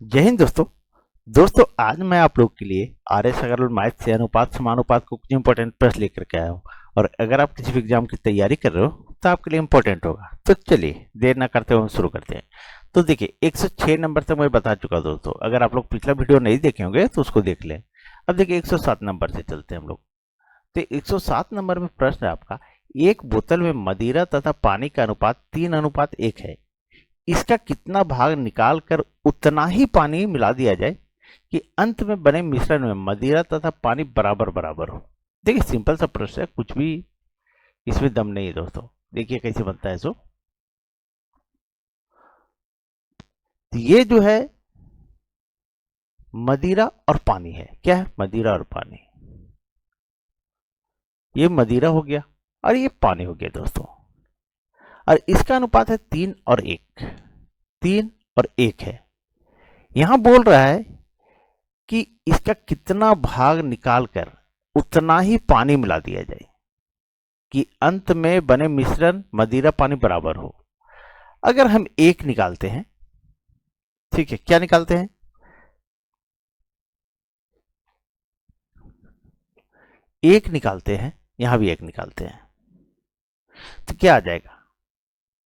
जय हिंद दोस्तों आज मैं आप लोग के लिए आर्य सरल मैथ से अनुपात समानुपात को कुछ इंपॉर्टेंट प्रश्न लेकर के आया हूँ। और अगर आप किसी भी एग्जाम की तैयारी कर रहे हो तो आपके लिए इंपॉर्टेंट होगा। तो चलिए देर ना करते हुए हम शुरू करते हैं। तो देखिए 106 नंबर तक मैं बता चुका दोस्तों। अगर आप लोग पिछला वीडियो नहीं देखे होंगे तो उसको देख लें। अब देखिए 107 नंबर से चलते हैं हम लोग। तो 107 नंबर में प्रश्न है आपका, एक बोतल में मदिरा तथा पानी का अनुपात 3:1 है। इसका कितना भाग निकाल कर उतना ही पानी मिला दिया जाए कि अंत में बने मिश्रण में मदिरा तथा पानी बराबर बराबर हो। देखिए सिंपल सा प्रश्न है, कुछ भी इसमें दम नहीं है दोस्तों। देखिए कैसे बनता है सो। तो ये जो है मदिरा और पानी है। क्या है? मदिरा और पानी। ये मदिरा हो गया और ये पानी हो गया दोस्तों। और इसका अनुपात है 3:1। 3:1 है। यहां बोल रहा है कि इसका कितना भाग निकालकर उतना ही पानी मिला दिया जाए कि अंत में बने मिश्रण मदिरा पानी बराबर हो। अगर हम एक निकालते हैं, ठीक है, क्या निकालते हैं? एक निकालते हैं, यहां भी एक निकालते हैं, तो क्या आ जाएगा?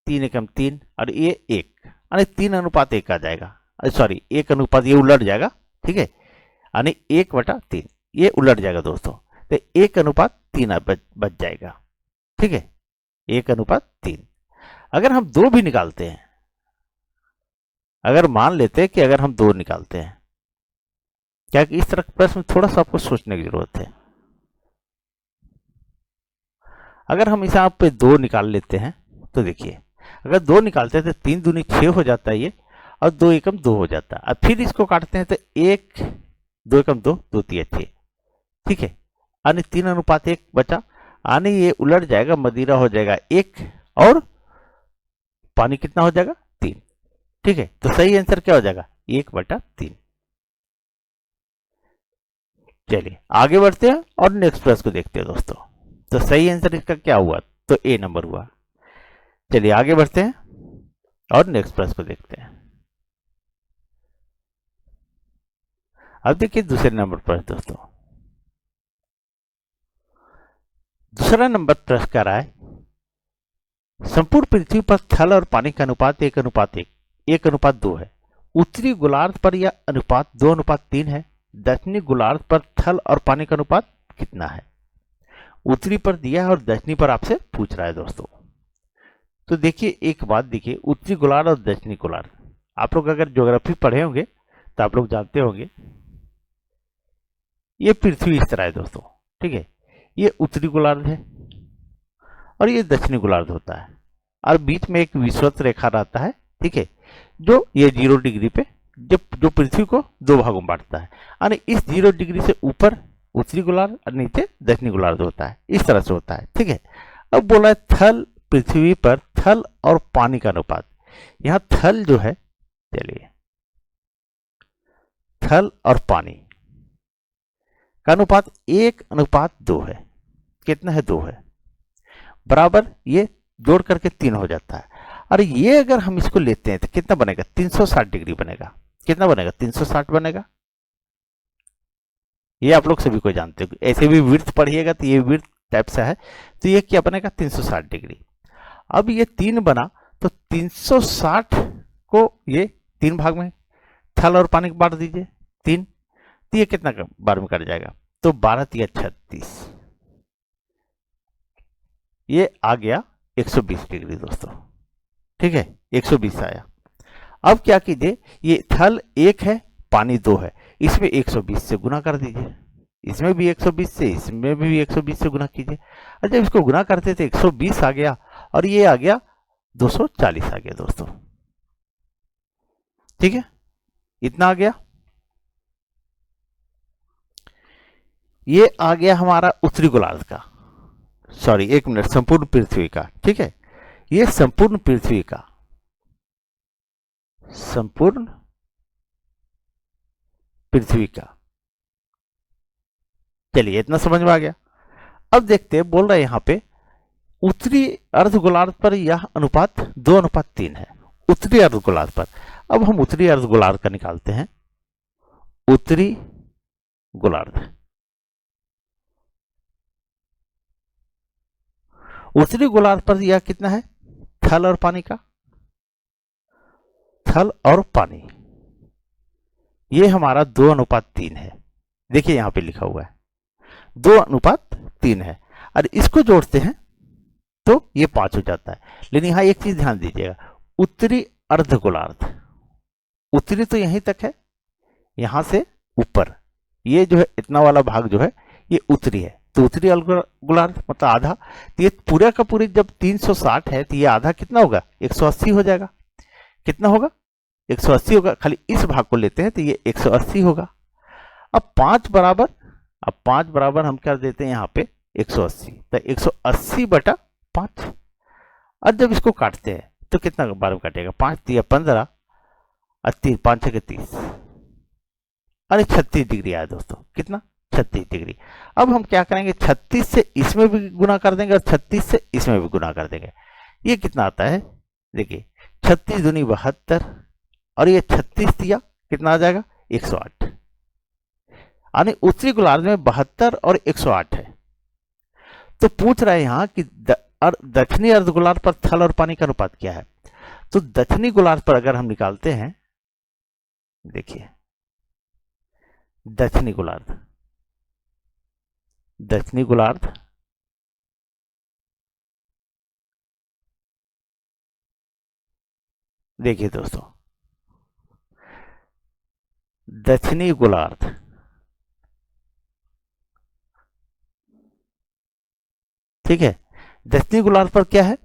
3:1 और ये एक, यानी 3:1 आ जाएगा। सॉरी, 1:, ये उलट जाएगा, ठीक है, यानी 1/3 ये उलट जाएगा दोस्तों। तो 1:3 बच जाएगा, ठीक है, 1:3। अगर हम 2 भी निकालते हैं, अगर मान लेते हैं कि अगर हम 2 निकालते हैं, क्या कि इस तरह के प्रश्न में थोड़ा सा आपको सोचने की जरूरत है। अगर हम इस आप पे 2 निकाल लेते हैं तो देखिए, अगर 2 निकालते हैं तो 3 दूनी 6 हो जाता है ये, और 2 एकम 2 हो जाता है। अब फिर इसको काटते हैं तो 1 2 एकम 2 2 3 6, ठीक है, यानी 3:1 बचा, यानी ये उलट जाएगा, मदिरा हो जाएगा 1 और पानी कितना हो जाएगा? 3, ठीक है। तो सही आंसर क्या हो जाएगा? 1/3। चलिए आगे बढ़ते हैं और नेक्स्ट प्रश्न को देखते हैं दोस्तों। तो सही आंसर इसका क्या हुआ? तो ए नंबर हुआ। चलिए आगे बढ़ते हैं और नेक्स्ट प्रश्न को देखते हैं। अब देखिए दूसरे नंबर पर दोस्तों, दूसरा नंबर प्रश्न कर रहा है, संपूर्ण पृथ्वी पर थल और पानी का अनुपात 1:1 1:2 है। उत्तरी गोलार्ध पर यह अनुपात 2:3 है। दक्षिणी गोलार्ध पर थल और पानी का अनुपात कितना है? उत्तरी पर दिया है और दक्षिणी पर आपसे पूछ रहा है दोस्तों। तो देखिए एक बात, देखिए उत्तरी गोलार्ध और दक्षिणी गोलार्ध, आप लोग अगर ज्योग्राफी पढ़े होंगे तो आप लोग जानते होंगे, ये पृथ्वी इस तरह है दोस्तों, ठीक है, ये उत्तरी गोलार्ध है और ये दक्षिणी गोलार्ध होता है, और बीच में एक विषुवत रेखा रहता है, ठीक है, जो ये 0 डिग्री पे जो पृथ्वी को 2 भागों में बांटता है, यानी इस 0 डिग्री से ऊपर उत्तरी गोलार्ध और नीचे दक्षिणी गोलार्ध होता है, इस तरह से होता है, ठीक है। अब बोला है थल, पृथ्वी पर थल और पानी का अनुपात। यहां थल जो है, चलिए, थल और पानी का अनुपात 1:2 है। कितना है? 2 है, बराबर ये जोड़ करके 3 हो जाता है। और ये अगर हम इसको लेते हैं तो कितना बनेगा? 360 डिग्री बनेगा। कितना बनेगा? 360 बनेगा। ये आप लोग सभी को जानते हो, ऐसे भी विड्थ पढ़िएगा तो ये विड्थ टाइप सा है, तो ये क्या बनेगा? 360 डिग्री। अब ये 3 बना तो 360 को ये 3 भाग में थल और पानी को बांट दीजिए 3, तो ये कितना बार में कट जाएगा? तो 12 × 36, ये आ गया 120 डिग्री दोस्तों, ठीक है, 120 आया। अब क्या कीजिए, ये थल 1 है, पानी 2 है, इसमें 120 से गुना कर दीजिए, इसमें भी 120 से, इसमें भी 120 से गुना कीजिए। और जब इसको गुना करते थे 120 आ गया और ये आ गया 240 आ गया दोस्तों, ठीक है, इतना आ गया। ये आ गया हमारा उत्तरी गोलार्ध का, सॉरी एक मिनट, संपूर्ण पृथ्वी का, ठीक है, ये संपूर्ण पृथ्वी का, संपूर्ण पृथ्वी का। चलिए इतना समझ में आ गया। अब देखते हैं, बोल रहा है यहां पे उत्तरी अर्ध गोलार्ध पर यह अनुपात 2:3 है। उत्तरी अर्धगोलार्ध पर। अब हम उत्तरी अर्धगोलार्ध का निकालते हैं। उत्तरी गोलार्ध, उत्तरी गोलार्ध पर यह कितना है, थल और पानी का, थल और पानी, ये हमारा 2:3 है। देखिए यहां पे लिखा हुआ है 2:3 है, और इसको जोड़ते हैं तो ये 5 हो जाता है। लेकिन यहां एक चीज ध्यान दीजिएगा, उत्तरी अर्धगोलार्ध, उत्तरी तो यहीं तक है, यहां से ऊपर ये जो है इतना वाला भाग जो है ये उत्तरी है, तो उत्तरी अर्धगोलार्ध मतलब आधा। तो ये पूरा का पूरी जब 360 है तो ये आधा कितना होगा, 180 हो जाएगा। कितना होगा, 180 होगा। खाली इस भाग को लेते हैं तो ये 180 होगा। अब 5 बराबर, अब 5 बराबर हम कर देते हैं यहाँ पे 180, तो 180/5। और जब इसको काटते हैं तो कितना बार में काटेगा, 5 × 15 और 3 5 × 30, अरे 36 डिग्री आया दोस्तों। कितना, 36 डिग्री। अब हम क्या करेंगे, 36 से इसमें भी गुना कर देंगे और 36 से इसमें भी गुना कर देंगे। ये कितना आता है, देखिए 36 दूनी 72, और ये 36 दिया कितना आ जाएगा, 108। यानी उत्तरी गोलार्ध में 72 और 108 है। तो पूछ रहा है यहां कि दक्षिणी अर्धगोलार्ध पर थल और पानी का अनुपात क्या है। तो दक्षिणी गोलार्ध पर अगर हम निकालते हैं, देखिए दक्षिणी गोलार्ध, दक्षिणी गोलार्ध देखिए दोस्तों, दक्षिणी गोलार्ध, ठीक है, दक्षिणी गोलार्ध पर क्या है,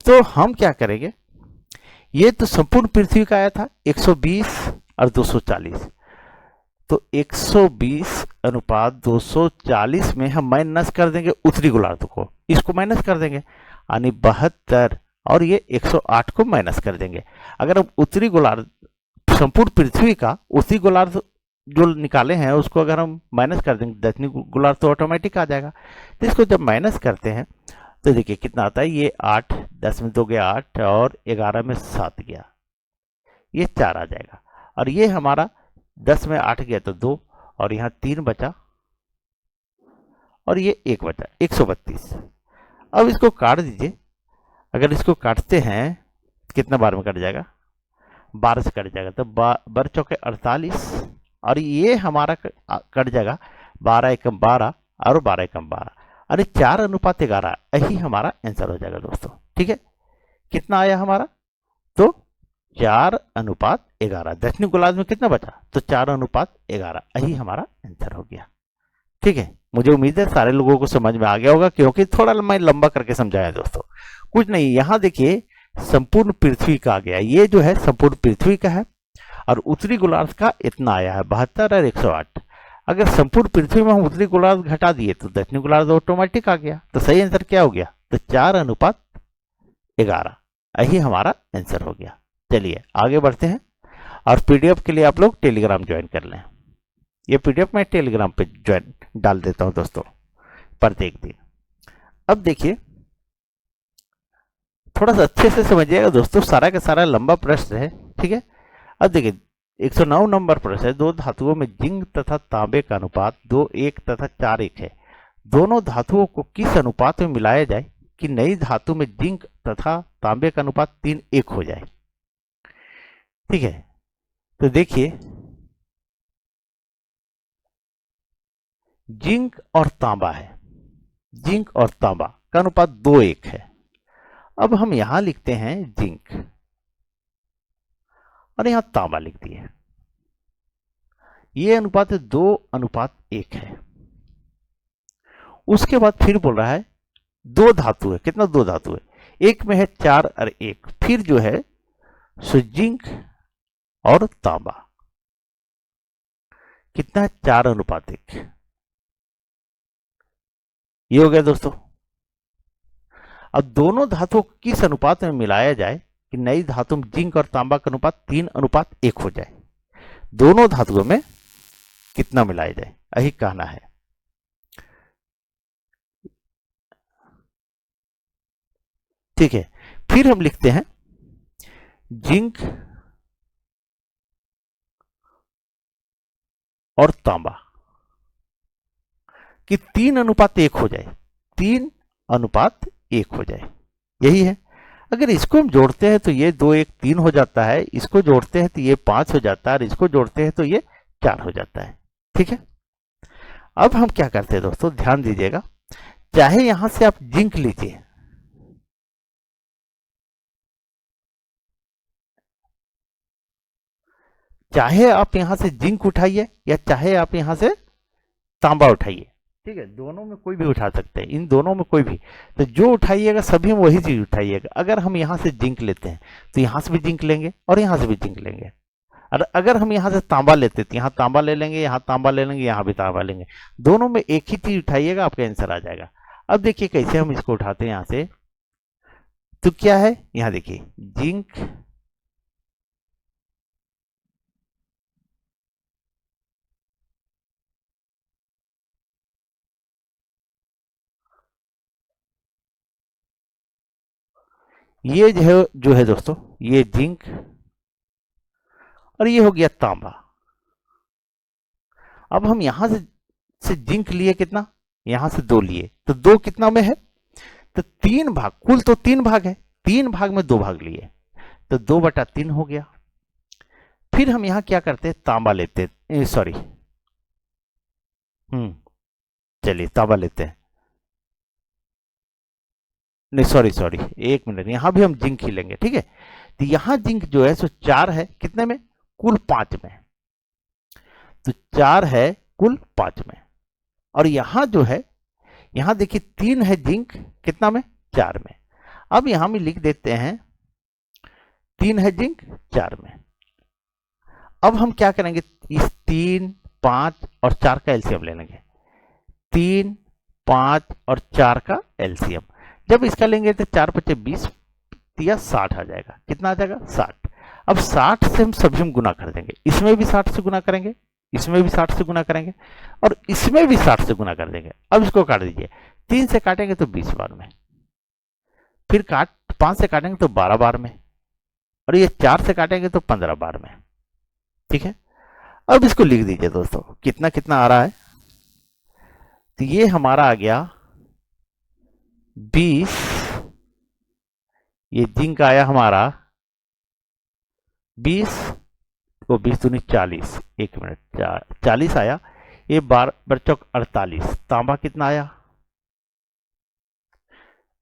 तो हम क्या करेंगे, ये तो संपूर्ण पृथ्वी का आया था 120 और 240, तो 120:240 में हम माइनस कर देंगे उत्तरी गोलार्ध को, इसको माइनस कर देंगे, यानी 72, और ये 108 को माइनस कर देंगे। अगर हम उत्तरी गोलार्ध संपूर्ण पृथ्वी का उत्तरी गोलार्ध जो निकाले हैं उसको अगर हम माइनस कर देंगे दक्षिणी गोलार्ध तो ऑटोमेटिक आ जाएगा। तो इसको जब माइनस करते हैं तो देखिए कितना आता है, ये 8, 10 में 2 गया 8, और 11 में 7 गया, ये 4 आ जाएगा। और ये हमारा 10 में 8 गया तो 2, और यहाँ 3 बचा, और ये 1 बचा, 132। अब इसको काट दीजिए, अगर इसको काटते हैं कितना बार में कट जाएगा, 12 से कट जाएगा, तो 12 चौके 48, और ये हमारा कट जाएगा 12 एकम 12 और 12 एकम 12, अरे 4:11, यही हमारा आंसर हो जाएगा दोस्तों। ठीक है, कितना आया हमारा, तो 4:11। दक्षिणी गोलार्ध में कितना बचा, तो 4:11, यही हमारा आंसर हो गया। ठीक है, मुझे उम्मीद है सारे लोगों को समझ में आ गया होगा, क्योंकि थोड़ा मैं लंबा करके समझाया दोस्तों, कुछ नहीं। यहां देखिए संपूर्ण पृथ्वी का आ गया, ये जो है संपूर्ण पृथ्वी का है, और उत्तरी गोलार्ध का इतना आया है 72 और 108। अगर संपूर्ण पृथ्वी में हम उत्तरी गोलार्ध घटा दिए तो दक्षिणी गोलार्ध ऑटोमेटिक आ गया। तो सही आंसर क्या हो गया, तो 4:11, यही हमारा आंसर हो गया। चलिए आगे बढ़ते हैं, और पीडीएफ के लिए आप लोग टेलीग्राम ज्वाइन कर लें। ये पीडीएफ मैं टेलीग्राम पे ज्वाइन डाल देता हूं दोस्तों प्रत्येक दिन। अब देखिए थोड़ा सा अच्छे से समझिएगा दोस्तों, सारा का सारा लंबा प्रश्न है। ठीक है, अब देखिए 109 नंबर प्रश्न है, 2 धातुओं में जिंक तथा तांबे का अनुपात 2:1 तथा 4:1 है। दोनों धातुओं को किस अनुपात में मिलाया जाए कि नई धातु में जिंक तथा तांबे का अनुपात 3:1 हो जाए। ठीक है, तो देखिए जिंक और तांबा है, जिंक और तांबा का अनुपात 2:1 है। अब हम यहां लिखते हैं जिंक, और यहां तांबा लिख दिए, ये अनुपात 2:1 है। उसके बाद फिर बोल रहा है 2 धातु है, कितना 2 धातु है, एक में है 4 और 1, फिर जो है सो जिंक और तांबा कितना है, 4:1। ये हो गया दोस्तों। अब दोनों धातुओं को किस अनुपात में मिलाया जाए कि नई धातु में जिंक और तांबा का अनुपात 3:1 हो जाए। दोनों धातुओं में कितना मिलाया जाए, यही कहना है। ठीक है, फिर हम लिखते हैं जिंक और तांबा कि 3:1 हो जाए, 3:1 हो जाए, यही है। अगर इसको हम जोड़ते हैं तो ये 2 1 3 हो जाता है, इसको जोड़ते हैं तो ये 5 हो जाता है, और इसको जोड़ते हैं तो ये 4 हो जाता है। ठीक है, अब हम क्या करते हैं दोस्तों, ध्यान दीजिएगा, चाहे यहां से आप जिंक लीजिए, चाहे आप यहां से जिंक उठाइए या चाहे आप यहां से तांबा उठाइए, ठीक है, दोनों में कोई भी उठा सकते हैं, इन दोनों में कोई भी, तो जो उठाइएगा सभी में वही चीज उठाइएगा। अगर हम यहां से जिंक लेते हैं तो यहां से भी जिंक लेंगे और यहां से भी जिंक लेंगे, और अगर हम यहां से तांबा लेते तो यहां तांबा ले लेंगे, यहां तांबा ले लेंगे, यहां भी तांबा लेंगे, दोनों में एक ही चीज उठाइएगा, आपका आंसर आ जाएगा। अब देखिए कैसे हम इसको उठाते हैं यहां से, तो क्या है, यहां देखिए जिंक, ये जो है दोस्तों, ये जिंक, और ये हो गया तांबा। अब हम यहां से जिंक लिए कितना, यहां से 2 लिए, तो 2 कितना में है, तो 3 भाग, कुल तो 3 भाग है, 3 भाग में 2 भाग लिए, तो 2/3 हो गया। फिर हम यहां क्या करते हैं, तांबा लेते हैं, सॉरी, चलिए तांबा लेते हैं, नहीं सॉरी सॉरी, 1 मिनट, यहां भी हम जिंक ही लेंगे, ठीक है। तो यहां जिंक जो है सो 4 है, कितने में, कुल 5 में, तो 4 है कुल 5 में, और यहां जो है, यहां देखिए 3 है जिंक, कितना में, 4 में। अब यहां में लिख देते हैं 3 है जिंक 4 में। अब हम क्या करेंगे, इस 3 5 और 4 का एलसीएम ले लेंगे, 3 5 और 4 का एलसीएम, जब इसका लेंगे तो 4 5 20 या 60 आ जाएगा, कितना आ जाएगा, 60। अब 60 से हम सभी में गुना कर देंगे, इसमें भी 60 से गुना करेंगे, इसमें भी 60 से गुना करेंगे, और इसमें भी 60 से गुना कर देंगे। अब इसको काट दीजिए, 3 से काटेंगे तो 20 बार में, फिर 5 से काटेंगे तो 12 बार में, और ये 4 से काटेंगे तो 15 बार में। ठीक है, अब इसको लिख दीजिए दोस्तों, कितना कितना आ रहा है, तो ये हमारा आ गया 20, ये जिंक आया हमारा 20 को 20 दूनी 40, 1 मिनट, 40 आया, ये 12 चौक 48, तांबा कितना आया,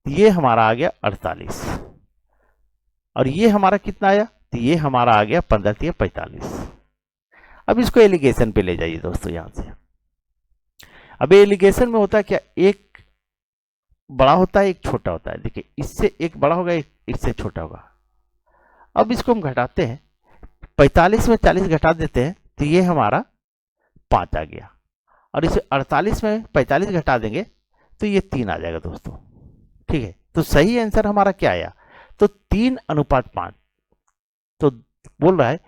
ये हमारा आ गया 48, और ये हमारा कितना आया, तो ये हमारा आ गया 15 3 45। अब इसको एलिगेशन पे ले जाइए दोस्तों, यहां से, अब एलिगेशन में होता है क्या, एक बड़ा होता है एक छोटा होता है, देखिए इससे एक बड़ा होगा एक इससे छोटा होगा। अब इसको हम घटाते हैं, 45 में 40 घटा देते हैं तो ये हमारा 5 आ गया, और इसे 48 में 45 घटा देंगे तो ये 3 आ जाएगा दोस्तों। ठीक है, तो सही आंसर हमारा क्या आया, तो 3:5। तो बोल रहा है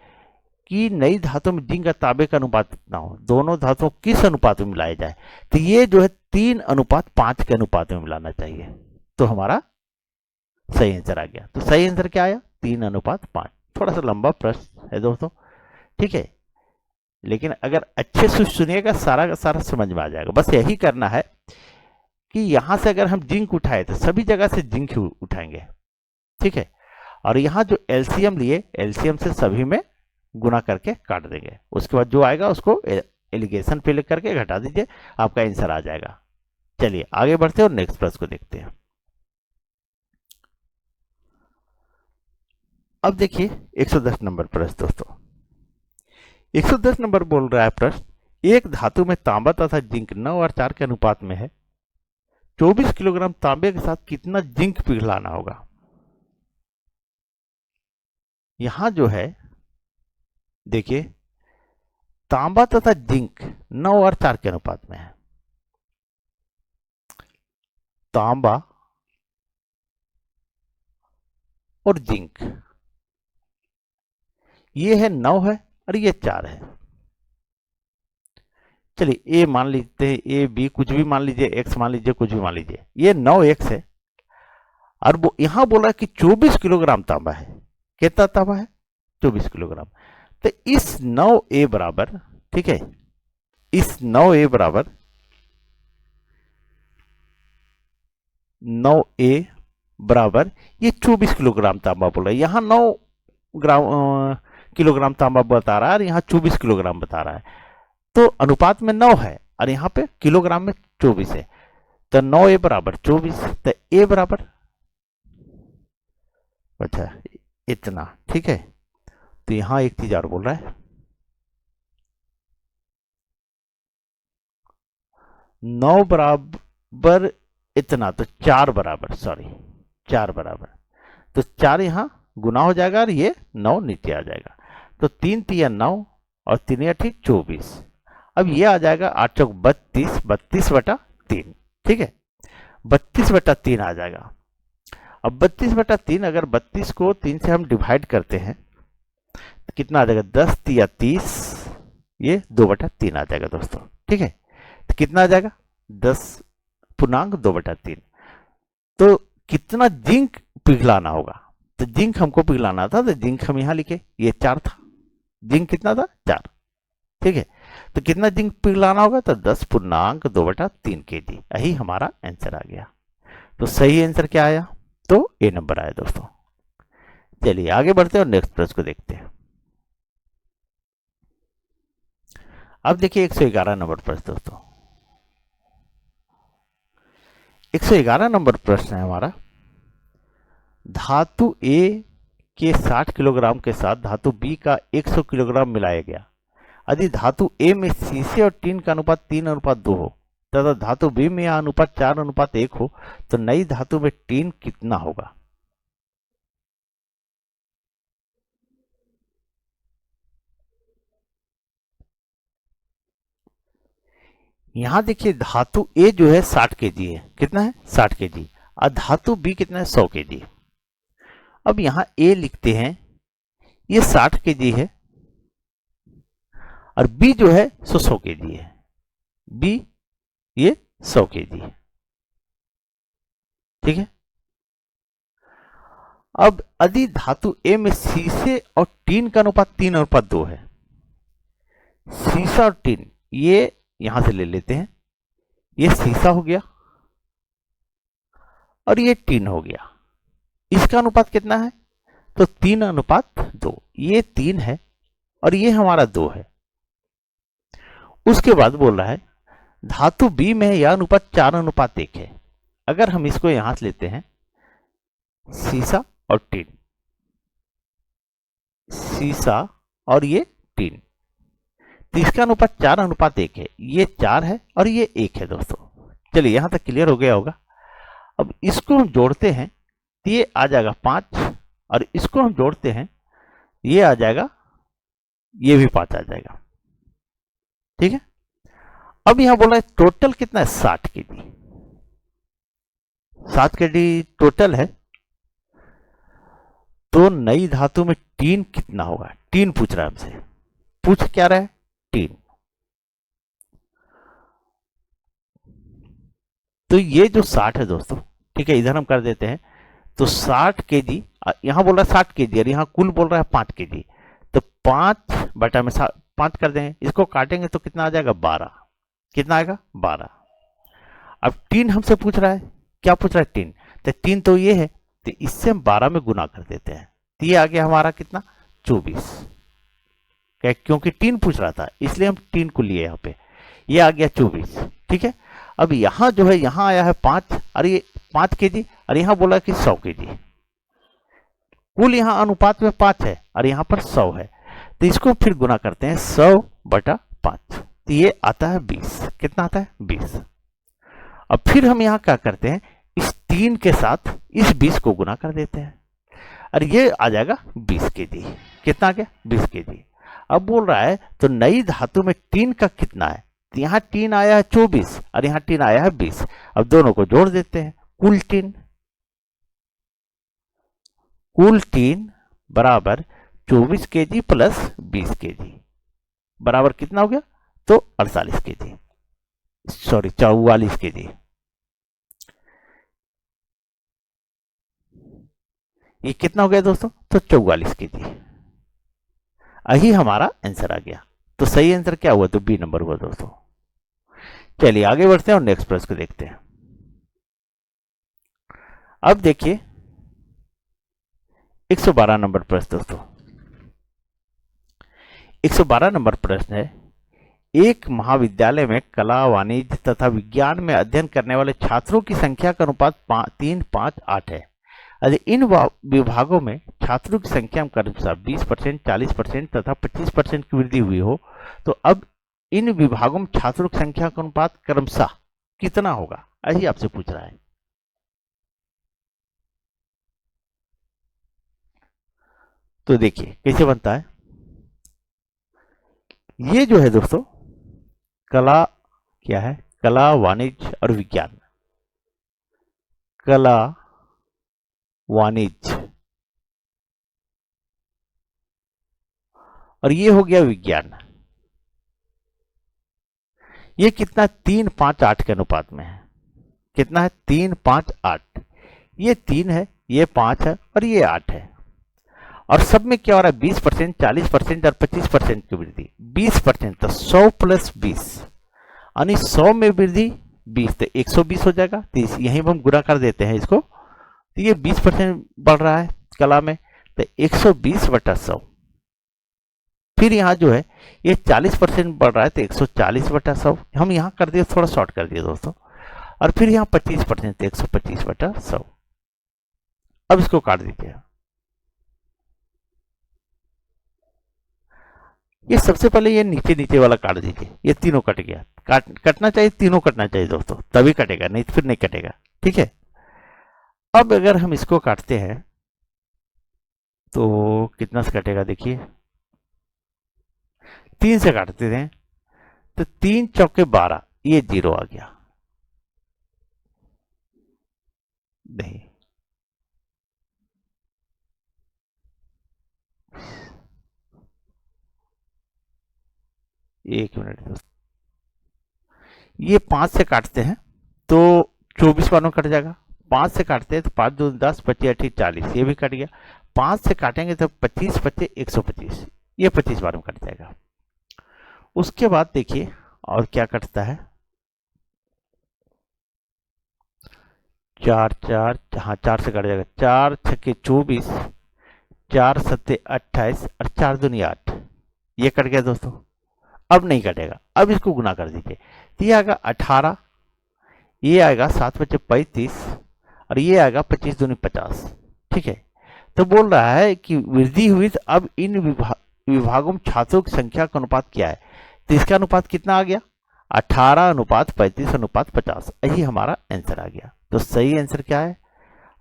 कि नई धातु में जिंक का तांबे का अनुपात कितना हो, दोनों धातुओं किस अनुपात में मिलाया जाए, तो ये जो है 3:5 के अनुपात में मिलाना चाहिए, तो हमारा सही आंसर आ गया। तो सही आंसर क्या आया, 3:5। थोड़ा सा लंबा प्रश्न है दोस्तों, ठीक है, लेकिन अगर अच्छे से सुनिएगा सारा का सारा समझ में आ जाएगा। बस यही करना है कि यहां से अगर हम जिंक उठाए तो सभी जगह से जिंक ही उठाएंगे, ठीक है, और यहां जो एलसीएम लिए, एलसीएम से सभी में गुना करके काट देंगे, उसके बाद जो आएगा उसको एलिगेशन पे लिख करके घटा दीजिए, आपका आंसर आ जाएगा। चलिए आगे बढ़ते हैं और नेक्स्ट प्रश्न को देखते हैं। अब देखिए 110 नंबर प्रश्न दोस्तों, 110 नंबर बोल रहा है प्रश्न, एक धातु में तांबा तथा जिंक 9 और 4 के अनुपात में है, 24 किलोग्राम तांबे के साथ कितना जिंक पिघलाना होगा। यहां जो है देखिए तांबा तथा जिंक 9 और 4 के अनुपात में है, तांबा और जिंक, ये है 9 है और ये 4 है। चलिए ए मान लीजिए, ए बी कुछ भी मान लीजिए, एक्स मान लीजिए, कुछ भी मान लीजिए, ये 9 एक्स है, और यहां बोला कि 24 किलोग्राम तांबा है, कितना तांबा है? 24 किलोग्राम। तो इस 9A बराबर, ठीक है, इस 9A बराबर 9A बराबर ये 24 किलोग्राम तांबा बोल रहा है। यहाँ 9 ग्राम किलोग्राम तांबा बता रहा है और यहाँ 24 किलोग्राम बता रहा है। तो अनुपात में 9 है और यहाँ पे किलोग्राम में 24 है। तो 9A बराबर 24, तो A बराबर अच्छा इतना, ठीक है। तो यहाँ एक चीज और बोल रहा है, 9 बराबर इतना, तो 4 बराबर, सॉरी 4 बराबर, तो 4 यहाँ गुना हो जाएगा और ये 9 नीचे आ जाएगा। तो 3 तिया 9 और 3 या ठीक 24। अब ये आ जाएगा 8 चौक 32, 32 बटा 3, ठीक है, 32 बटा 3 आ जाएगा। अब 32 बटा 3, अगर 32 को 3 से हम डिवाइड करते हैं तो कितना आ जाएगा? 10 तिया 30, ये 2 बटा 3 आ जाएगा दोस्तों, ठीक है। तो कितना आ जाएगा? 10 पूर्णांक 2 बटा 3। तो कितना जिंक पिघलाना होगा? तो जिंक हमको पिघलाना था, तो जिंक हम यहां लिखे, ये 4 था, जिंक कितना था? 4, ठीक है। तो कितना जिंक पिघलाना होगा? तो 10 पूर्णांक 2 बटा 3 kg, यही हमारा आंसर आ गया। तो सही आंसर क्या आया? तो ए नंबर आया दोस्तों। चलिए आगे बढ़ते हैं और नेक्स्ट प्रश्न को देखते हैं। अब देखिए 111 नंबर प्रश्न दोस्तों। 111 नंबर प्रश्न है हमारा, धातु ए के 60 किलोग्राम के साथ धातु बी का 100 किलोग्राम मिलाया गया। यदि धातु ए में शीशे और टीन का अनुपात 3:2 हो तथा धातु बी में यह अनुपात 4:1 हो, तो नई धातु में टीन कितना होगा? यहां देखिए धातु ए जो है 60 केजी है, कितना है? 60 केजी, और धातु बी कितना है? 100 केजी। अब यहां ए लिखते हैं, ये 60 केजी है और बी जो है 100 केजी है, बी ये 100 केजी है, ठीक है। अब यदि धातु ए में शीशे और टीन का अनुपात 3:2 है, शीशा और टीन ये यहां से ले लेते हैं, ये शीशा हो गया और ये टीन हो गया, इसका अनुपात कितना है? तो 3:2, ये 3 है और ये हमारा 2 है। उसके बाद बोल रहा है धातु बी में यह अनुपात 4:1 है। अगर हम इसको यहां से लेते हैं, शीशा और टीन, शीशा और ये टीन, तो इसका अनुपात 4:1 है, ये 4 है और ये 1 है दोस्तों। चलिए यहां तक क्लियर हो गया होगा। अब इसको हम जोड़ते हैं तो ये आ जाएगा 5 और इसको हम जोड़ते हैं ये आ जाएगा, ये भी 5 आ जाएगा, ठीक है। अब यहां बोल रहा है टोटल कितना है? 60 केजी, 7 केजी टोटल है। तो नई धातु में टीन कितना होगा? टीन पूछ रहा है हमसे, पूछ क्या रहा है? टीन। तो ये जो 60 है दोस्तों, ठीक है, इधर हम कर देते हैं। तो 60 केजी, यहां बोल रहा है 60 केजी और यहां कुल बोल रहा है 5 केजी, तो 5 बटा में 5 कर देंगे, इसको काटेंगे तो कितना आ जाएगा? 12। कितना आएगा? 12। अब टीन हमसे पूछ रहा है, क्या पूछ रहा है? टीन। तो टीन तो ये है, तो इससे हम 12 में गुना कर देते हैं, तो ये आ गया हमारा कितना? 24। क्योंकि टीन पूछ रहा था इसलिए हम टीन को लिए यहाँ पे, ये आ गया 24, ठीक है। अब यहां जो है, यहां आया है 5 और ये 5 केजी और यहां बोला कि 100 केजी, कुल यहां अनुपात में 5 है और यहां पर 100 है, तो इसको फिर गुना करते हैं 100 बटा 5, तो ये आता है 20। कितना आता है? 20। अब फिर हम यहां क्या करते हैं, इस 3 के साथ इस 20 को गुना कर देते हैं और ये आ जाएगा 20 केजी। कितना आ गया? 20 केजी। अब बोल रहा है तो नई धातु में टीन का कितना है? तो यहां टीन आया है 24 और यहां टीन आया है 20। अब दोनों को जोड़ देते हैं, कुल टीन बराबर 24 केजी प्लस 20 केजी बराबर कितना हो गया? तो 48 केजी, सॉरी 44 केजी। ये कितना हो गया दोस्तों? तो 44 केजी। यही हमारा आंसर आ गया। तो सही आंसर क्या हुआ? तो बी नंबर हुआ दोस्तों। चलिए आगे बढ़ते हैं और नेक्स्ट प्रश्न को देखते हैं। अब देखिए 112 नंबर प्रश्न दोस्तों। 112 नंबर प्रश्न है, एक महाविद्यालय में कला, वाणिज्य तथा विज्ञान में अध्ययन करने वाले छात्रों की संख्या का अनुपात 3, 5, 8 है। यदि इन विभागों में छात्रों की संख्या में क्रमशः 20%, 40% तथा 25% की वृद्धि हुई हो, तो अब इन विभागों में छात्रों की संख्या का अनुपात क्रमशः कितना होगा? यही आपसे पूछ रहा है। तो देखिए कैसे बनता है। ये जो है दोस्तों कला, क्या है? कला, वाणिज्य और विज्ञान। कला, वाणिज्य और ये हो गया विज्ञान। ये कितना? 3, 5, 8 के अनुपात में है। कितना है? 3, 5, 8। ये 3 है, ये 5 है और ये 8 है। और सब में क्या हो रहा है? 20%, 40% और 25% की वृद्धि। 20% तो 100 प्लस 20, यानी 100 में वृद्धि 20 तो 120 हो जाएगा। तो यहीं पर हम गुणा कर देते हैं इसको। तो ये 20% बढ़ रहा है कला में, तो 120/100। फिर यहाँ जो है ये 40% बढ़ रहा है, तो 140/100। हम यहाँ कर दिए, थोड़ा शॉर्ट कर दिए दोस्तों। और फिर यहाँ 25%, तो 125/100। अब इसको काट दीजिए। ये सबसे पहले ये नीचे नीचे वाला काट दीजिए। ये तीनों कट गया। कटना चाहिए, तीनों कटना चाहिए दोस्तों, तभी कटेगा, नहीं तो फिर नहीं कटेगा। ठीक है। अब अगर हम इसको काटते हैं तो कितना से कटेगा? देखिए 3 से काटते हैं तो 3 चौके 12, ये 0 आ गया। नहीं, एक मिनट दोस्तों। ये 5 से काटते हैं तो 24 मानो कट जाएगा। 5 से काटते हैं तो 5 2 10, 25 8 40, ये भी कट गया। 5 से काटेंगे तो 25 25 125, ये 25 बार में कट जाएगा। उसके बाद देखिए और क्या कटता है। 4 4, हाँ 4 से कट जाएगा। 4 छक्के 24, 4 सत्ते 28 और 4 दूनी 8, ये कट गया दोस्तों। अब नहीं कटेगा। अब इसको गुना कर दीजिए। तो ये आएगा 18, ये आएगा 7 बचे 35 और ये आएगा 25 दूनी 50। ठीक है। तो बोल रहा है कि वृद्धि हुई, तो अब इन विभागों में छात्रों की संख्या का अनुपात क्या है? तो इसका अनुपात कितना आ गया? 18:35:50। यही हमारा आंसर आ गया। तो सही आंसर क्या है?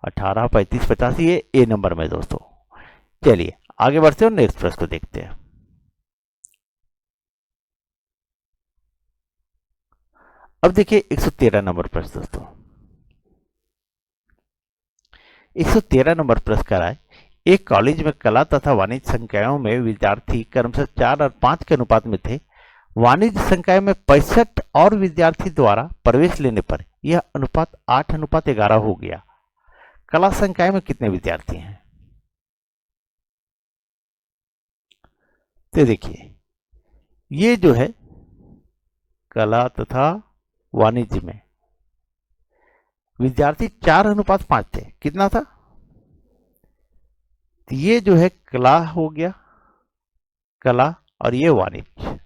18:35:50, ये ए नंबर में दोस्तों। चलिए आगे बढ़ते हैं और नेक्स्ट प्रश्न को देखते हैं। अब देखिए 113 नंबर प्रश्न दोस्तों। 113 नंबर प्रश्न करा है, एक कॉलेज में कला तथा वाणिज्य संकायों में विद्यार्थी क्रमशः 4 और 5 के अनुपात में थे। वाणिज्य संकाय में 65 और विद्यार्थी द्वारा प्रवेश लेने पर यह अनुपात 8:11 हो गया। कला संकाय में कितने विद्यार्थी हैं? तो देखिए ये जो है कला तथा वाणिज्य में विद्यार्थी 4:5 थे। कितना था? तो ये जो है कला हो गया, कला, और ये वाणिज्य।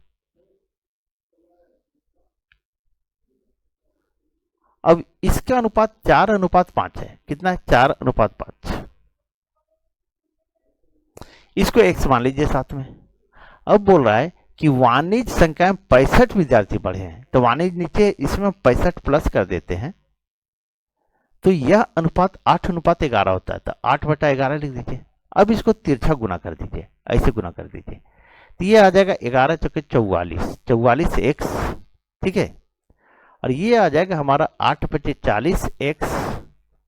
अब इसका अनुपात 4:5 है। कितना है? 4:5। इसको x मान लीजिए साथ में। अब बोल रहा है कि वाणिज्य संख्या में 65 विद्यार्थी बढ़े हैं, तो वाणिज्य नीचे इसमें 65 प्लस कर देते हैं, तो यह अनुपात 8:11 होता है। तो 8/11 लिख दीजिए। अब इसको तिरछा गुना कर दीजिए, ऐसे गुना कर दीजिए। तो ये आ जाएगा 11 चौके 44, 44 एक्स। ठीक है। और ये आ जाएगा हमारा 8/40 एक्स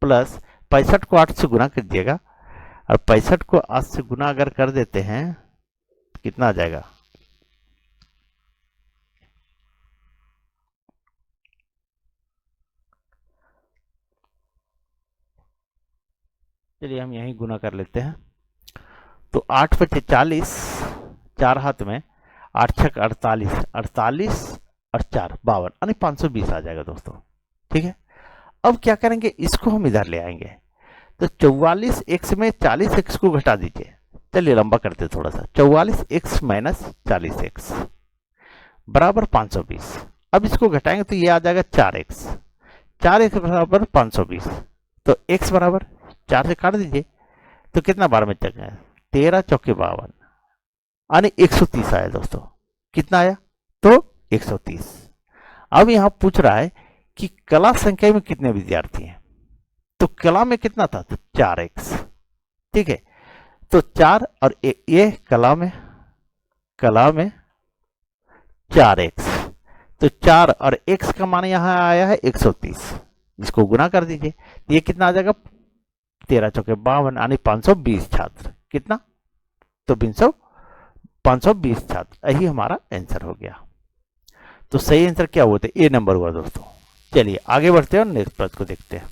प्लस 65 को 8 से गुना कर दीजिएगा। और 65 को 8 से गुना अगर कर देते हैं तो कितना आ जाएगा? चलिए हम यहीं गुना कर लेते हैं। तो 8×5 = 40, 4 हाथ में, 8×6 = 48, 48 और 4 = 52, यानी 520 आ जाएगा दोस्तों। ठीक है, अब क्या करेंगे, इसको हम इधर ले आएंगे। तो 44x में 40x को घटा दीजिए। चलिए लंबा करते थोड़ा सा। 44x - 40x बराबर 520। अब इसको घटाएंगे तो ये आ जाएगा 4x, 4x बराबर 520। तो x बराबर 4 से काट दीजिए तो कितना बार में चल गया, 13 चौके 52, यानी 130 आया दोस्तों। कितना आया, तो 130। अब यहां पूछ रहा है कि कला संख्या में कितने विद्यार्थी हैं। तो कला में कितना था, तो 4x। ठीक है, तो 4 और ये कला में 4x, तो 4 और x का मान यहां आया है 130, जिसको गुना कर दीजिए। ये कितना आ जाएगा, 13 चौके 52, यानी 520 छात्र। कितना, तो 520 छात्र। यही हमारा आंसर हो गया। तो सही आंसर क्या हुआ, ए नंबर हुआ दोस्तों। चलिए आगे बढ़ते हैं और नेक्स्ट प्रश्न को देखते हैं।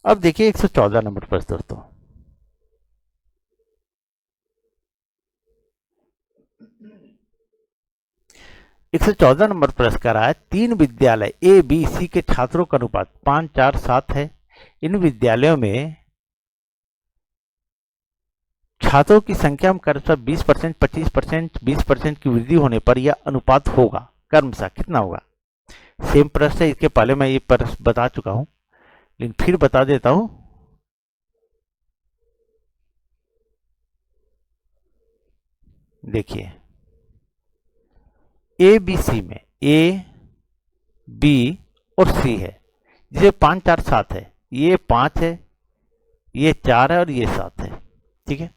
अब देखिए 114 नंबर प्रश्न दोस्तों। एक 114 नंबर प्रश्न कर रहा है, 3 विद्यालय ए बी सी के छात्रों का अनुपात 5, 4, 7 है। इन विद्यालयों में छात्रों की संख्या में क्रमशः 20%, 25%, 20% की वृद्धि होने पर यह अनुपात होगा क्रमशः कितना होगा। सेम प्रश्न है, इसके पहले मैं ये प्रश्न बता चुका हूं, लेकिन फिर बता देता हूं। देखिए ए बी सी में ए बी और सी है, जिसे 5, 4, 7 है। ये 5 है, ये 4 है और ये 7 है। ठीक है,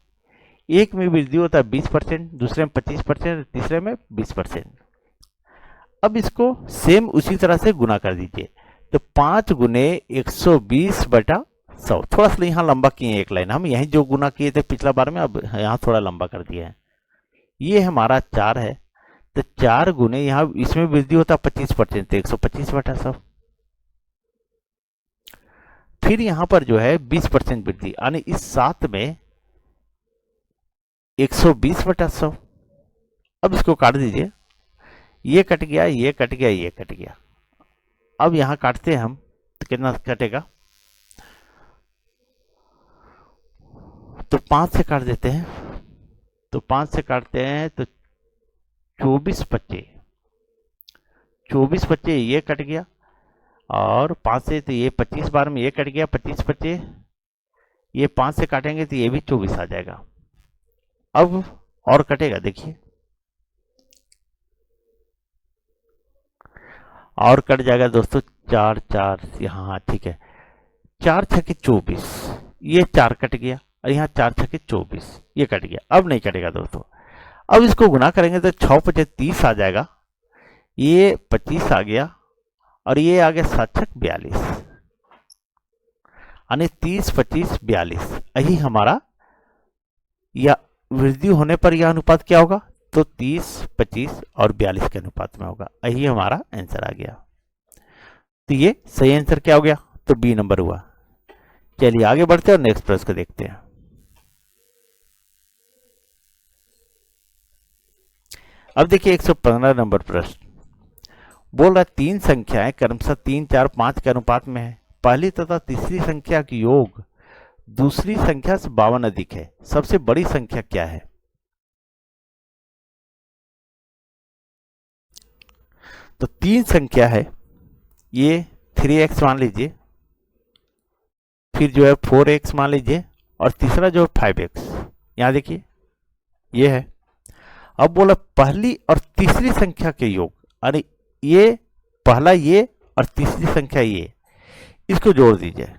एक में वृद्धि होता है 20%, दूसरे में 25%, तीसरे में 20%। अब इसको सेम उसी तरह से गुना कर दीजिए। तो 5 गुने 120/100। थोड़ा सा यहाँ लंबा किए एक लाइन, हम यहीं जो गुना किए थे पिछला बार में, अब यहाँ थोड़ा लंबा कर दिया है। ये हमारा 4 है, तो 4 गुने यहाँ इसमें वृद्धि होता 25%, तो 125/100। फिर यहां पर जो है 20% वृद्धि, यानी इस 7 में 120/100। अब इसको काट दीजिए, ये कट गया, ये कट गया, ये कट गया। अब यहां काटते हैं हम, तो कितना कटेगा, तो 5 से काट देते हैं। तो 5 से काटते हैं तो 24/5 ये कट गया, और 5 से तो ये 25 बार में ये कट गया, 25/5 ये 5 से काटेंगे तो ये भी 24 आ जाएगा। अब और कटेगा, देखिए और कट जाएगा दोस्तों, 4, 4 यहाँ। ठीक है, 4 छके 24, ये 4 कट गया, और यहाँ 4 छके 24 ये कट गया। अब नहीं कटेगा दोस्तों। अब इसको गुना करेंगे तो 6×5 = 30 आ जाएगा, ये 25 आ गया, और ये आ गया 7 छक 42, यानी 30, 25, 42। यही हमारा या वृद्धि होने पर यह अनुपात क्या होगा, तो 30, 25 और 42 के अनुपात में होगा। यही हमारा आंसर आ गया। तो ये सही आंसर क्या हो गया, तो बी नंबर हुआ। चलिए आगे बढ़ते हैं और नेक्स्ट प्रश्न को देखते हैं। अब देखिए 115 नंबर प्रश्न बोल रहा है, 3 संख्याएं क्रमशः 3, 4, 5 के अनुपात में है। पहली तथा तीसरी संख्या की योग दूसरी संख्या से 52 अधिक है। सबसे बड़ी संख्या क्या है। तो 3 संख्या है, ये 3x मान लीजिए, फिर जो है 4x मान लीजिए, और तीसरा जो है 5x। यहां देखिए ये है। अब बोला पहली और तीसरी संख्या के योग, अरे ये पहला ये और तीसरी संख्या ये, इसको जोड़ दीजिए।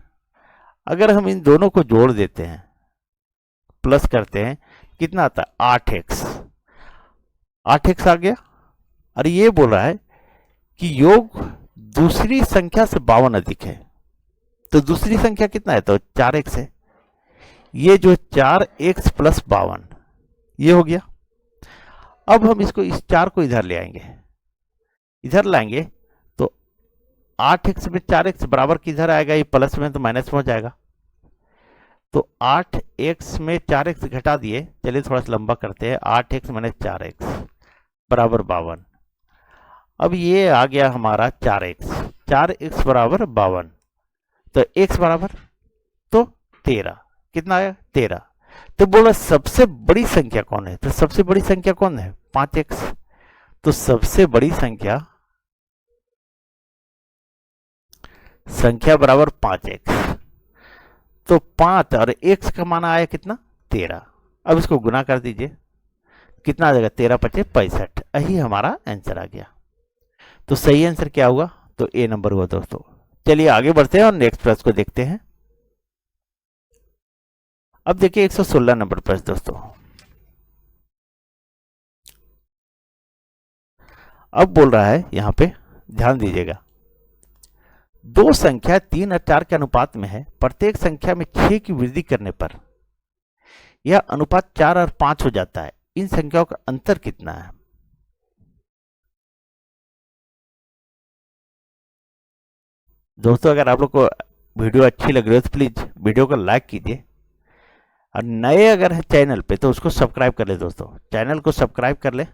अगर हम इन दोनों को जोड़ देते हैं, प्लस करते हैं, कितना आता है 8x। 8x आ गया, और ये बोल रहा है कि योग दूसरी संख्या से 52 अधिक है। तो दूसरी संख्या कितना है, तो 4x है। ये जो 4x + 52 ये हो गया। अब हम इसको इस 4 को इधर ले आएंगे, इधर लाएंगे तो 8x में 4x बराबर किधर आएगा, ये प्लस में तो माइनस में हो जाएगा। तो 8x में 4x घटा दिए, चलिए थोड़ा सा लंबा करते हैं, 8x माइनस 4x बराबर 52। अब ये आ गया हमारा 4x, 4x बराबर 52, तो x बराबर तो 13, कितना आया 13। तो बोला सबसे बड़ी संख्या कौन है, तो सबसे बड़ी संख्या कौन है 5x, तो सबसे बड़ी संख्या बराबर 5x, तो 5 और x का मान आया कितना 13। अब इसको गुना कर दीजिए, कितना आ जाएगा 13 पचे 65, यही हमारा आंसर आ गया। तो सही आंसर क्या हुआ, तो ए नंबर हुआ दोस्तों। चलिए आगे बढ़ते हैं और नेक्स्ट प्रश्न को देखते हैं। अब देखिए 116 नंबर प्रश्न दोस्तों। अब बोल रहा है यहां पे, ध्यान दीजिएगा, दो संख्या 3 और 4 के अनुपात में है, प्रत्येक संख्या में 6 की वृद्धि करने पर यह अनुपात 4 और 5 हो जाता है, इन संख्याओं का अंतर कितना है। दोस्तों अगर आप लोग को वीडियो अच्छी लग रही है तो प्लीज वीडियो को लाइक कीजिए, और नए अगर है चैनल पे तो उसको सब्सक्राइब कर ले दोस्तों, चैनल को सब्सक्राइब कर ले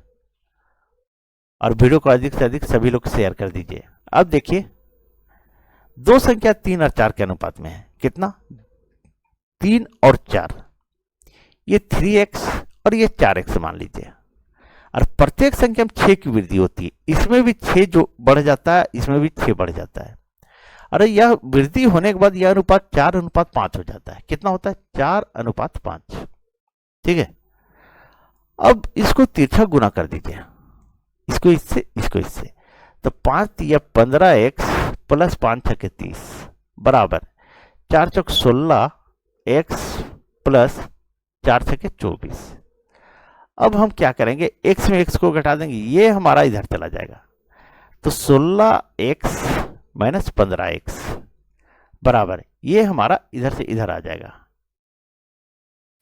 और वीडियो को अधिक से अधिक सभी लोग शेयर कर दीजिए। अब देखिए दो संख्या 3 और 4 के अनुपात में है, कितना 3 और 4, ये 3x और ये 4x मान लीजिए, और प्रत्येक संख्या में 6 की वृद्धि होती है, इसमें भी 6 जो बढ़ जाता है, इसमें भी 6 बढ़ जाता है, अरे यह वृद्धि होने के बाद यह अनुपात 4:5 हो जाता है, कितना होता है 4:5, ठीक है। अब इसको तिरछा गुना कर दीजिए, इसको इससे, तो 5 या 15x प्लस 5 छके 30 बराबर 4 चौक 16x प्लस 4 छके 24। अब हम क्या करेंगे, x में x को घटा देंगे, ये हमारा इधर चला जाएगा, तो 16x माइनस 15x बराबर ये हमारा इधर से इधर आ जाएगा,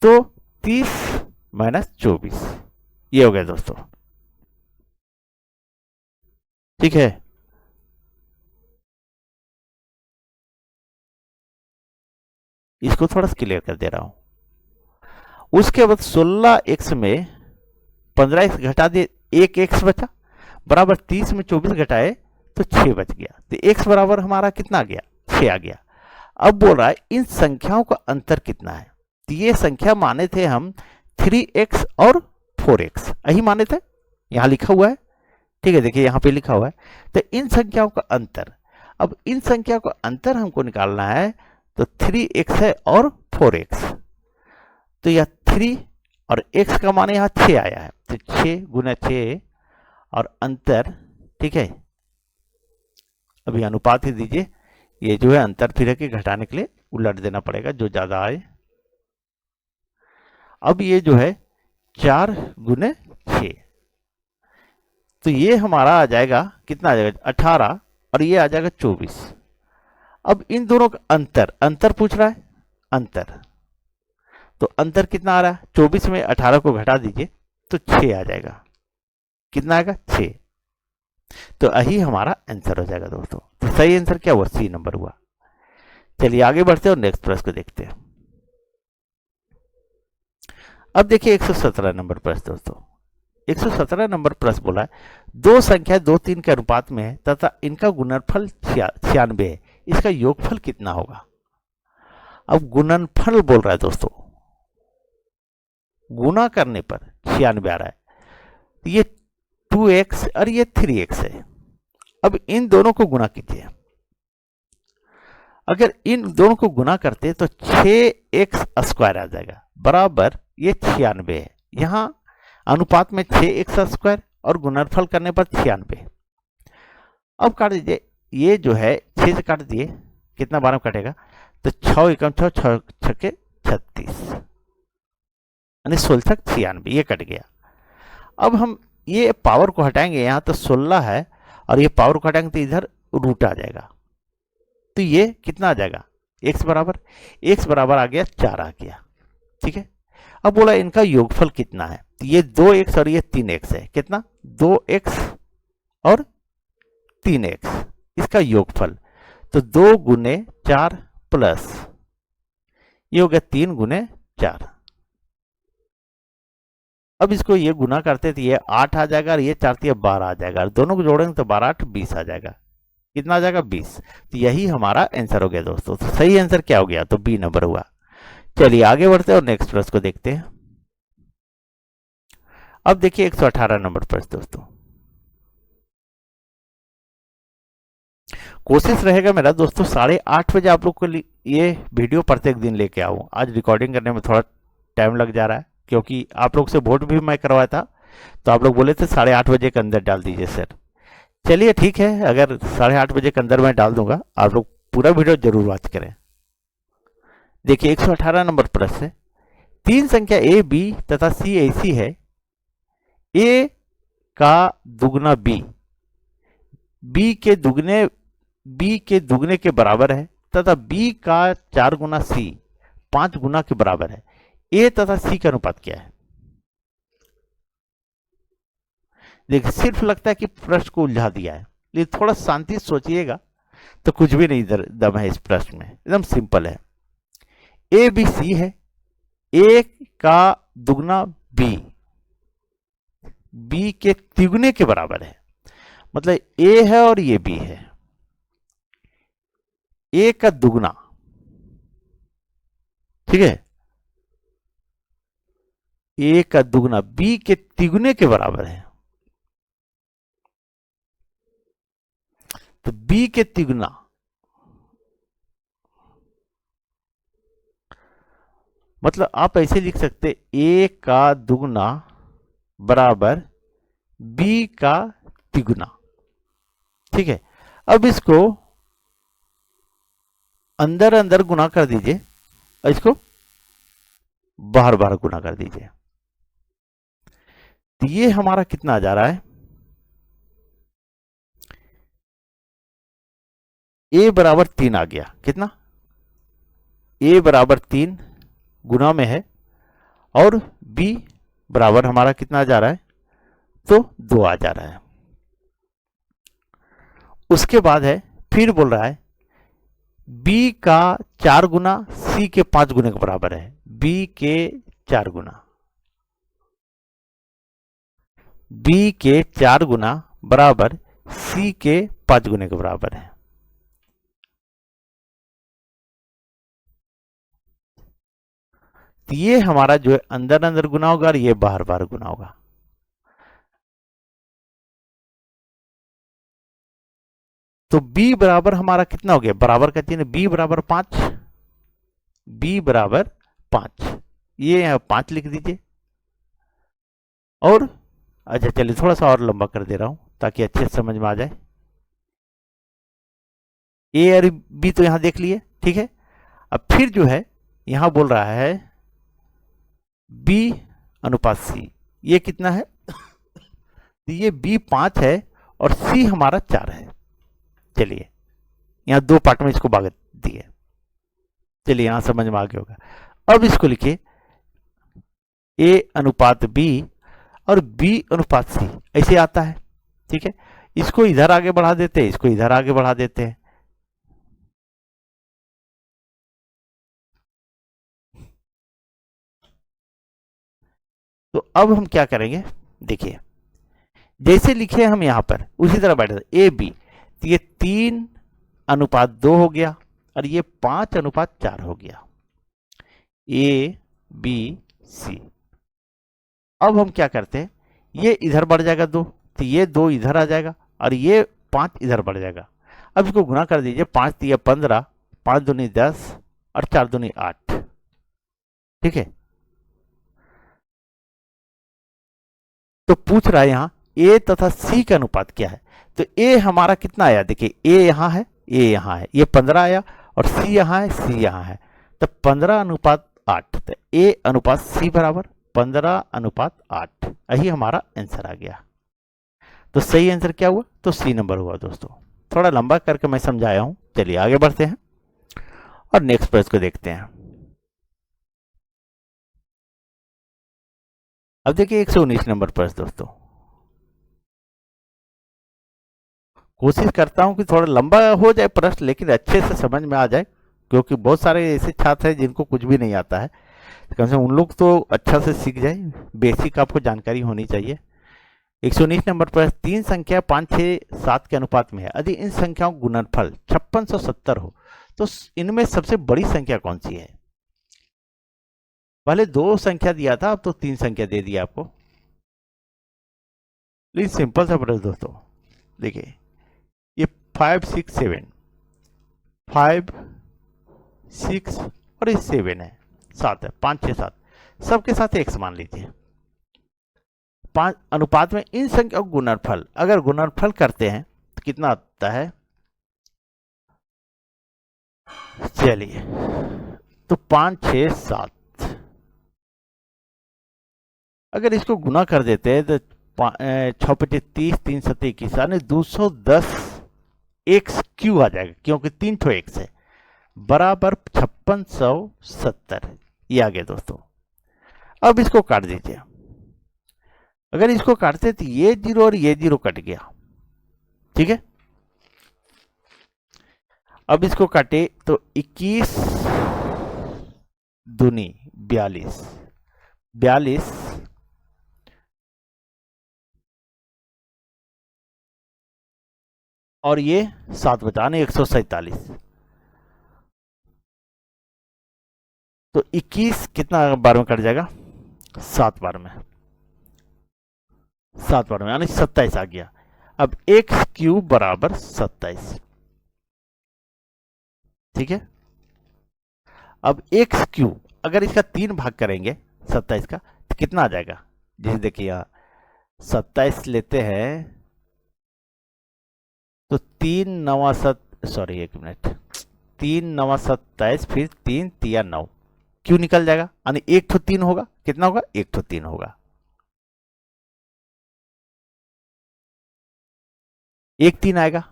तो 30 माइनस 24, ये हो गया दोस्तों, ठीक है। इसको थोड़ा सा क्लियर कर दे रहा हूं। उसके बाद 16x में 15x घटा दिए, 1x बचा बराबर 30 में 24 घटाए तो 6 बच गया, तो x बराबर हमारा कितना आ गया 6 आ गया। अब बोल रहा है इन संख्याओं का अंतर कितना है, तो ये संख्या माने थे हम 3x और 4x, यही माने थे, यहां लिखा हुआ है, ठीक है, देखिए यहां पे लिखा हुआ है, तो इन संख्याओं का अंतर, अब इन संख्याओं का अंतर हमको निकालना है, तो 3x है और 4x, तो यह 3 और x का मान यहां 6 आया है, तो 6 गुना 6 और अंतर, ठीक है, अभी अनुपात ही दीजिए, ये जो है अंतर फिर है कि घटाने के लिए उलट देना पड़ेगा जो ज्यादा आए। अब ये जो है 4 गुने 6, तो ये हमारा आ जाएगा कितना आ जाएगा 18 और ये आ जाएगा 24। अब इन दोनों का अंतर पूछ रहा है, अंतर, तो अंतर कितना आ रहा है 24 में 18 को घटा दीजिए तो 6 आ जाएगा, कितना आएगा 6, तो यही हमारा आंसर हो जाएगा दोस्तों। तो सही आंसर क्या हुआ, सी नंबर हुआ। चलिए आगे बढ़ते हैं और नेक्स्ट प्रश्न को देखते हैं। अब देखिए 117 नंबर प्रश्न दोस्तों। 117 नंबर प्रश्न बोला है दो संख्या 2 3 के अनुपात में है तथा इनका गुणनफल 96 है, इसका योगफल कितना होगा। अब गुणनफल बोल रहा है दोस्तों, गुना करने पर 96 आ रहा है, ये 2x और ये 3x है। अब इन दोनों को गुना कीजिए, अगर इन दोनों को गुना करते तो 6x स्क्वायर आ जाएगा बराबर ये 96 है, यहां अनुपात में 6x स्क्वायर और गुणनफल करने पर 96। अब काट दीजिए, ये जो है 6 से काट दिए, कितना 12 कटेगा, तो 6 एकम 6 6 छके 36 यानी 16 96, ये कट गया। अब हम ये पावर को हटाएंगे, यहां तो 16 है और ये पावर को हटाएंगे तो इधर रूट आ जाएगा, तो ये कितना आ जाएगा x बराबर आ गया 4 आ गया, ठीक है। अब बोला इनका योगफल कितना है, तो ये 2x और ये 3x है, कितना 2x और 3x, इसका योगफल, तो 2 गुने 4 प्लस ये हो गया 3 गुने 4। अब इसको ये गुना करते थे, ये 8 आ जाएगा और ये 4 ये 12 आ जाएगा, और दोनों को जोड़ेंगे तो 12 8 20 आ जाएगा। कितना आ जाएगा 20। तो यही हमारा आंसर हो गया दोस्तों। तो सही आंसर क्या हो गया, तो बी नंबर हुआ। चलिए आगे बढ़ते हैं और नेक्स्ट प्रश्न को देखते हैं। अब देखिए 118 नंबर प्रश्न दोस्तों। कोशिश रहेगा मेरा दोस्तों 8:30 बजे आप लोग को ये वीडियो प्रत्येक दिन लेके आऊं। आज रिकॉर्डिंग करने में थोड़ा टाइम लग जा रहा है, क्योंकि आप लोग से वोट भी मैं करवाया था, तो आप लोग बोले थे 8:30 बजे के अंदर डाल दीजिए सर। चलिए ठीक है, अगर 8:30 बजे के अंदर मैं डाल दूंगा, आप लोग पूरा वीडियो जरूर वॉच करें। देखिए 118 नंबर प्रश्न है, 3 संख्या ए बी तथा सी ऐसी है, ए का दुगना बी के दुगने के बराबर है तथा बी का 4 गुना सी 5 गुना के बराबर है। ए तथा सी का अनुपात क्या है। देखिए सिर्फ लगता है कि प्रश्न को उलझा दिया है, लेकिन थोड़ा शांति सोचिएगा तो कुछ भी नहीं दम है इस प्रश्न में, एकदम सिंपल है। ए बी सी है, ए का दुगना बी के तिगुने के बराबर है, मतलब ए है और ये बी है। ए का दुगना, ठीक है, ए का दुगना बी के तिगुने के बराबर है, तो बी के तिगुना मतलब आप ऐसे लिख सकते, ए का दुगना बराबर बी का तिगुना। ठीक है, अब इसको अंदर अंदर गुना कर दीजिए और इसको बाहर बाहर गुना कर दीजिए, तो ये हमारा कितना आ जा रहा है, ए बराबर 3 आ गया। कितना, ए बराबर 3 गुना में है, और बी बराबर हमारा कितना आ जा रहा है, तो 2 आ जा रहा है। उसके बाद है, फिर बोल रहा है बी का 4 गुना सी के 5 गुने के बराबर है। बी के 4 गुना, बी के 4 गुना बराबर सी के 5 गुने के बराबर है। तो ये हमारा जो है अंदर अंदर गुना होगा और ये बाहर बाहर गुना होगा। तो b बराबर हमारा कितना हो गया, बराबर का चिन्ह, b बराबर 5, b बराबर 5, ये यहां 5 लिख दीजिए। और अच्छा चलिए थोड़ा सा और लंबा कर दे रहा हूं ताकि अच्छे से समझ में आ जाए। ए और बी तो यहां देख लिए, ठीक है। अब फिर जो है यहां बोल रहा है b अनुपात c, ये कितना है, तो ये b 5 है और c हमारा 4 है। चलिए यहां 2 पार्ट में इसको भाग दिए, चलिए यहां समझ में आ गया होगा। अब इसको लिखिए a अनुपात b और b अनुपात c, ऐसे आता है। ठीक है, इसको इधर आगे बढ़ा देते हैं, इसको इधर आगे बढ़ा देते हैं। तो अब हम क्या करेंगे, देखिए जैसे लिखे हम यहां पर उसी तरह बैठे ए बी, तो ये 3 अनुपात 2 हो गया और ये 5 अनुपात 4 हो गया, ए बी सी। अब हम क्या करते हैं, ये इधर बढ़ जाएगा 2, तो ये 2 इधर आ जाएगा और ये 5 इधर बढ़ जाएगा। अब इसको गुना कर दीजिए, 5 3 15, 5 दूनी 10 और 4 दूनी 8। ठीक है, तो पूछ रहा है यहां ए तथा सी का अनुपात क्या है। तो ए हमारा कितना आया, देखिए ए यहां है, ए यहां है, ये 15 आया और सी यहां है, सी यहां है, तो 15 अनुपात 8, तो ए अनुपात सी बराबर 15 अनुपात 8, यही हमारा आंसर आ गया। तो सही आंसर क्या हुआ, तो सी नंबर हुआ दोस्तों। थोड़ा लंबा करके मैं समझाया हूं, चलिए आगे बढ़ते हैं और नेक्स्ट प्रश्न को देखते हैं। अब देखिए 119 नंबर प्रश्न दोस्तों। कोशिश करता हूं कि थोड़ा लंबा हो जाए प्रश्न, लेकिन अच्छे से समझ में आ जाए, क्योंकि बहुत सारे ऐसे छात्र हैं जिनको कुछ भी नहीं आता है, कम से कम उन लोग तो अच्छा से सीख जाए, बेसिक आपको जानकारी होनी चाहिए। 119 नंबर पर 3 संख्या 5, 6, 7 के अनुपात में है, यदि इन संख्याओं का गुणनफल 5670 हो तो इनमें सबसे बड़ी संख्या कौन सी है। पहले 2 संख्या दिया था, अब तो 3 संख्या दे दिया आपको। लेकिन सिंपल सा प्रश्न दोस्तों, देखिए ये 5, 6, 7, 5, 6 और ये 7 है, 7 है, 5, 6, 7 सबके साथ x मान लीजिए। 5 अनुपात में इन संख्याओं का गुणनफल, अगर गुणनफल करते हैं तो कितना आता है, चलिए तो 5, 6, 7, अगर इसको गुना कर देते हैं तो 6 पचे 30, 3 सत्ते 21, यानी 210 एक्स क्यू आ जाएगा, क्योंकि 3 ठो एक्स है, बराबर 5670। ये आ गया दोस्तों। अब इसको काट दीजिए, अगर इसको काटते तो ये 0 और ये 0 कट गया, ठीक है। अब इसको काटे तो 21 दूनी 42, 42 और ये 7 बचा नहीं 147, तो 21 कितना बार में कट जाएगा, 7 बार में, 7 बार में, यानी 27 आ गया। अब एक्स क्यूब बराबर 27, ठीक है। अब एक्स क्यूब अगर इसका 3 भाग करेंगे 27 का तो कितना आ जाएगा, जैसे देखिए यहाँ 27 लेते हैं तो 3 9 7, सॉरी 1 मिनट, 3 9 27, फिर 3 3 9, क्यों निकल जाएगा, यानी 1 तो 3 होगा, कितना होगा, 1 तो 3 होगा, 1 3 आएगा,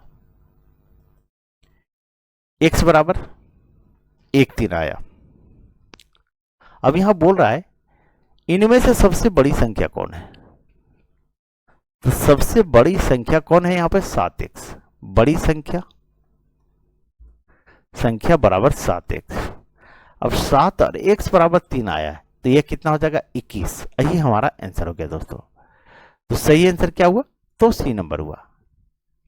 x बराबर 1 3 आया। अब यहां बोल रहा है इनमें से सबसे बड़ी संख्या कौन है, तो सबसे बड़ी संख्या कौन है, यहां पे 7x, बड़ी संख्या बराबर 7x। अब 7 और x बराबर 3 आया है, तो यह कितना हो जाएगा, 21। यही हमारा आंसर हो गया दोस्तों। तो सही आंसर क्या हुआ, तो सी नंबर हुआ।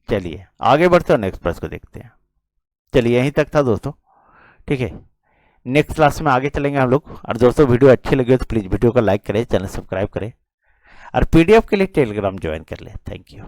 चलिए आगे बढ़ते हैं, नेक्स्ट प्रश्न को देखते हैं। चलिए यहीं तक था दोस्तों, ठीक है। नेक्स्ट क्लास में आगे चलेंगे हम लोग। और दोस्तों वीडियो अच्छी लगी तो प्लीज़ वीडियो को लाइक करें, चैनल सब्सक्राइब करें और पीडीएफ के लिए टेलीग्राम ज्वाइन कर लें। Thank you.